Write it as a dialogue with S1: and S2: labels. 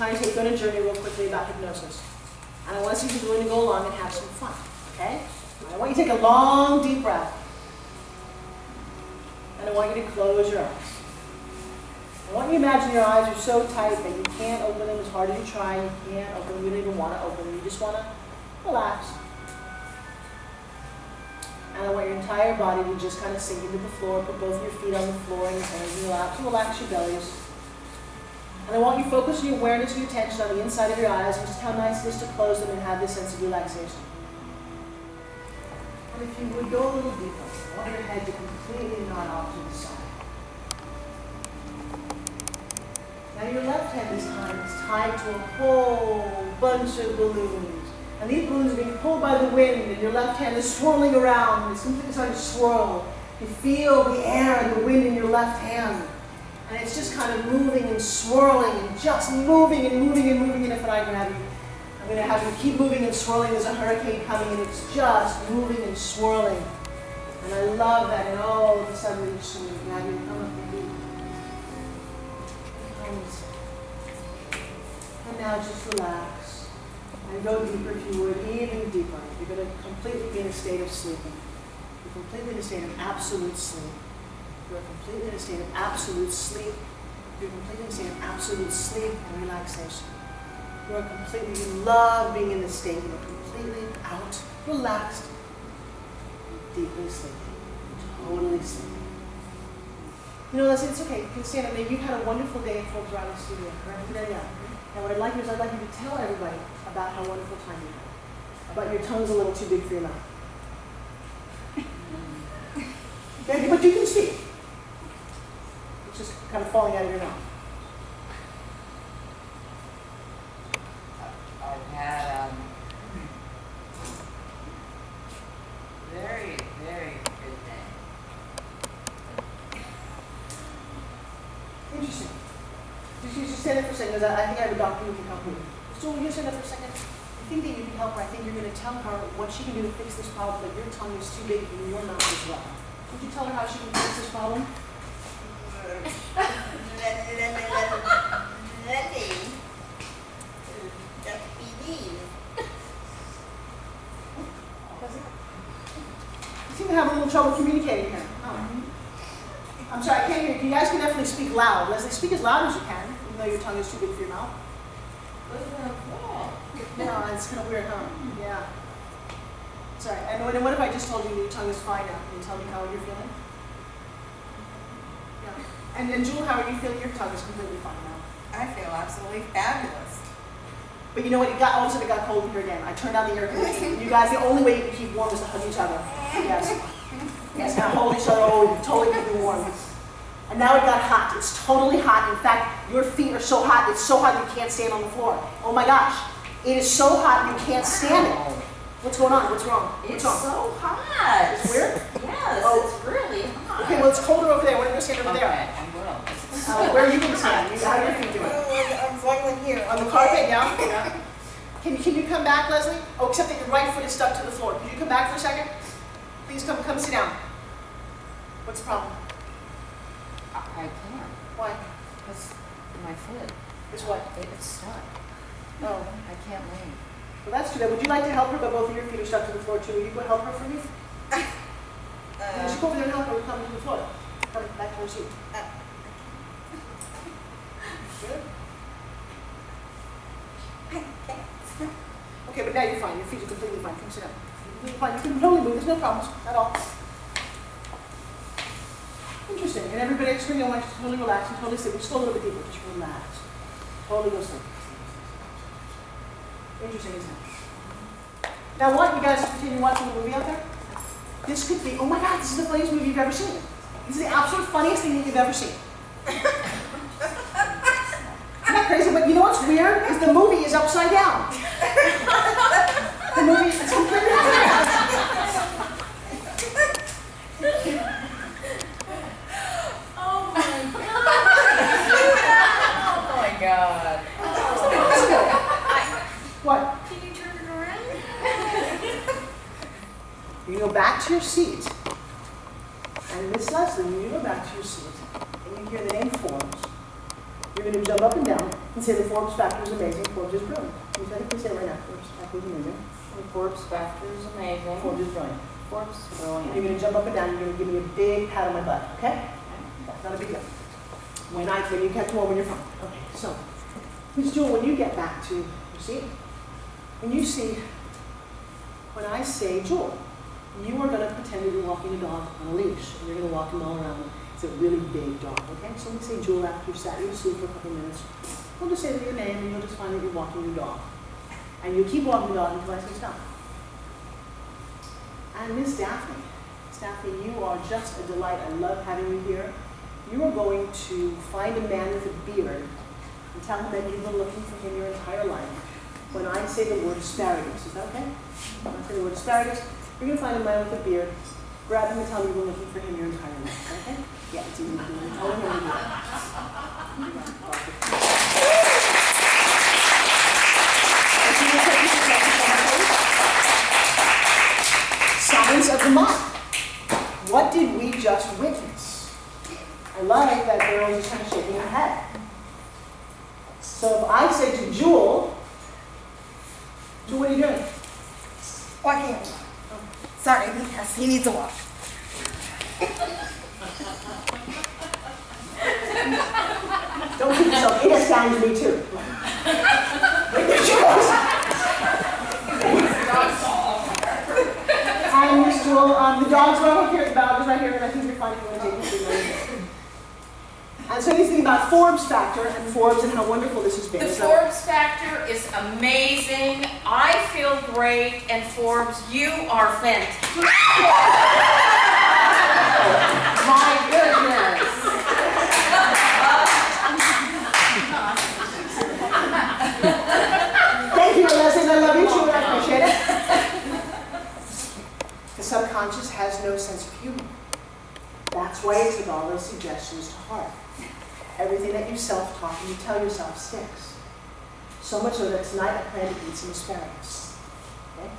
S1: kind of take you on a journey real quickly about hypnosis. And I want to see if you're willing to go along and have some fun, okay? I want you to take a long, deep breath. And I want you to close your eyes. I want you to imagine your eyes are so tight that you can't open them as hard as you try. You can't open them. You don't even want to open them. You just want to relax. And I want your entire body to just kind of sink into the floor. Put both your feet on the floor and your hands in your laps. Relax your bellies. And I want you to focus your awareness and your attention on the inside of your eyes and just how nice it is to close them and have this sense of relaxation. And if you would go a little deeper, I want your head to completely nod off to the side. Now your left hand this time is tied to a whole bunch of balloons. And these balloons are being pulled by the wind, and your left hand is swirling around. It's completely starting to swirl. You feel the air and the wind in your left hand. And it's just kind of moving and swirling and just moving and moving and moving. And if I grab you, I'm going to have you keep moving and swirling. There's a hurricane coming, and it's just moving and swirling. And I love that. And all of a sudden, you're just going to grab you and come up and be. And now just relax. And go deeper if you would, even deeper. You're going to completely be in a state of sleeping. You're completely in a state of absolute sleep. You're completely in a state of absolute sleep. You're completely in a state of absolute sleep and relaxation. You're completely, you love being in this state. You're completely out, relaxed, deeply sleeping. Totally sleeping. You know, Leslie, it's okay. You can stand up. Maybe you've had a wonderful day at Forbes Riley studio. Right? And what I'd like you is I'd like you to tell everybody about how wonderful time you had. About your tongue's a little too big for your mouth. Okay, but you can speak. It's just kind of falling out of your mouth.
S2: I've had very, very good day.
S1: Interesting. Just stand there for a second, because I think I have a doctor who can help you. So will you stand there for a second? I think that you can help her. I think you're going to tell her what she can do to fix this problem, but your tongue is too big in your mouth as well. Would you tell her how she can fix this problem? You seem to have a little trouble communicating here. Oh. I'm sorry, I can't hear you. You guys can definitely speak loud. Leslie, speak as loud as you can, even though your tongue is too big for your mouth. No, it's kind of weird, huh? Yeah. Sorry, and what if I just told you that your tongue is fine now? Can you tell me how you're feeling? Yeah. And then, Jewel, how are you feeling? Your tongue is completely fine now.
S2: I feel absolutely fabulous.
S1: But you know what? All of a sudden it got cold here again. I turned on the air conditioning. You guys, the only way you can keep warm is to hug each other. Yes. Yes, now hold each other. Oh, you totally keep me warm. And now it got hot. It's totally hot. In fact, your feet are so hot. It's so hot you can't stand on the floor. Oh my gosh. It is so hot you can't stand it. What's going on? What's wrong?
S2: It's so hot.
S1: It's weird?
S2: Yes, it's really hot.
S1: Okay, well, it's colder over there. Why don't you stand over there?
S2: Okay, I will.
S1: Where are you going to stand? How are your feet doing?
S2: I'm flying here.
S1: On the carpet, yeah? Yeah. Can you come back, Leslie? Oh, except that your right foot is stuck to the floor. Can you come back for a second? Please come sit down. What's the problem?
S2: I can't.
S1: Why?
S2: Because my foot.
S1: It's what?
S2: It's stuck.
S1: Oh.
S2: I can't move.
S1: Well, that's too bad. Would you like to help her, but both of your feet are stuck to the floor, too? Will you go help her for me? Just go over there and help her with coming to the floor. Come back to her seat. Good? Okay, but now you're fine. Your feet are completely fine. Come sit down. You're fine. You can totally move. There's no problems at all. Interesting. And everybody at screen, I want you to totally relax and totally sleep. Just go a little bit deeper. Just relax. Totally go sleep. Interesting, isn't it? Now I want you guys to continue watching the movie out there. This could be, oh my God, this is the funniest movie you've ever seen. This is the absolute funniest thing that you've ever seen. Isn't that crazy? But you know what's weird? Is the movie is upside down. The movie is completely upside down.
S2: Oh my God.
S1: What?
S2: Can you turn it around?
S1: You go back to your seat. And Miss Leslie, when you go back to your seat and you hear the name Forbes, you're going to jump up and down And say the Forbes factor is amazing. Forbes is brilliant. You said it. You say it right now. Forbes factor is amazing.
S2: The Forbes factor is amazing.
S1: Forbes is brilliant.
S2: Forbes is brilliant.
S1: You're going to jump up and down. You're going to give me a big pat on my butt. Okay? That's not a big deal. When you catch one when you're fine. Okay. So, Miss Jewel, when you get back to your seat, when you see, when I say Jewel, you are going to pretend that you're walking a dog on a leash, and you're going to walk him all around. It's a really big dog, okay? So let me say Jewel after you've sat in your seat for a couple of minutes. We'll just say your name, and you'll just find that you're walking your dog. And you'll keep walking the dog until I say stop. And Miss Daphne, you are just a delight. I love having you here. You are going to find a man with a beard and tell him that you've been looking for him your entire life. When I say the word asparagus, is that okay? When I say the word asparagus, you're going to find a man with a beard, grab him and tell him you've been looking for him your entire life, okay? Yeah, it's easy to do. Tell him when you do it. Signs of the mind. What did we just witness? I like that girl is just kind of shaking her head. So if I say to Jewel, Jewel, what are you doing?
S2: Walking. Sorry, because he needs a walk.
S1: Don't keep yourself. It astounds me too. Look at yours. And Miss Jewel, the dog's right here, the dog is right here, and I think you're fine if you want to take it. And so you think about Forbes factor and Forbes and how wonderful this has been.
S2: The Forbes factor is amazing. I feel great, and Forbes, you are fantastic. My goodness.
S1: Thank you, Leslie. I love you too. I appreciate it. The subconscious has no sense of humor. That's why it took all those suggestions to heart. Everything that you self-talk and you tell yourself sticks. So much so that tonight I plan to eat some asparagus. Okay?